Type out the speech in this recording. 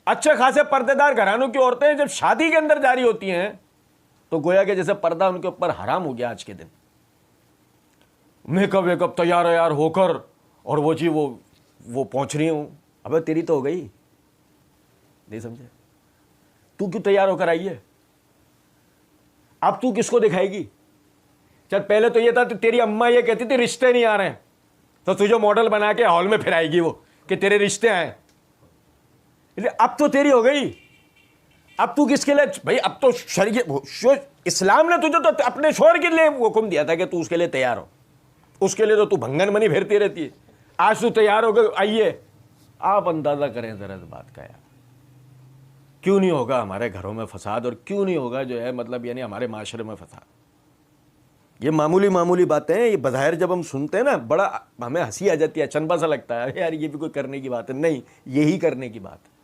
अच्छे खासे पर्देदार घरानों की औरतें जब शादी के अंदर जारी होती हैं तो गोया के जैसे पर्दा उनके ऊपर हराम हो गया आज के दिन। मेकअप वेकअप तैयार यार होकर और वो जी वो पहुंच रही हूं। अबे तेरी तो हो गई, नहीं समझे? तू क्यों तैयार होकर आई है? अब तू किसको दिखाएगी? चल पहले तो ये था, तेरी अम्मा ये कहती थी रिश्ते नहीं आ रहे हैं, तो तुझे मॉडल बना के हॉल में फिराएगी वो कि तेरे रिश्ते आए। अब तो तेरी हो गई, अब तू किसके लिए भाई? अब तो इस्लाम ने तुझे तो अपने शोहर के लिए हुक्म दिया था कि तू उसके लिए तैयार हो, उसके लिए तो तू भंगन मनी फेरती रहती है। आज तू तैयार होकर आइए। आप अंदाजा करें जरा इस बात का यार, क्यों नहीं होगा हमारे घरों में फसाद और क्यों नहीं होगा जो है मतलब यानी हमारे माशरे में फसाद। ये मामूली मामूली बातें हैं, ये बज़ाहिर जब हम सुनते हैं ना बड़ा हमें हंसी आ जाती है, अचंभा सा लगता है यार ये भी कोई करने की बात है। नहीं, यही करने की बात है।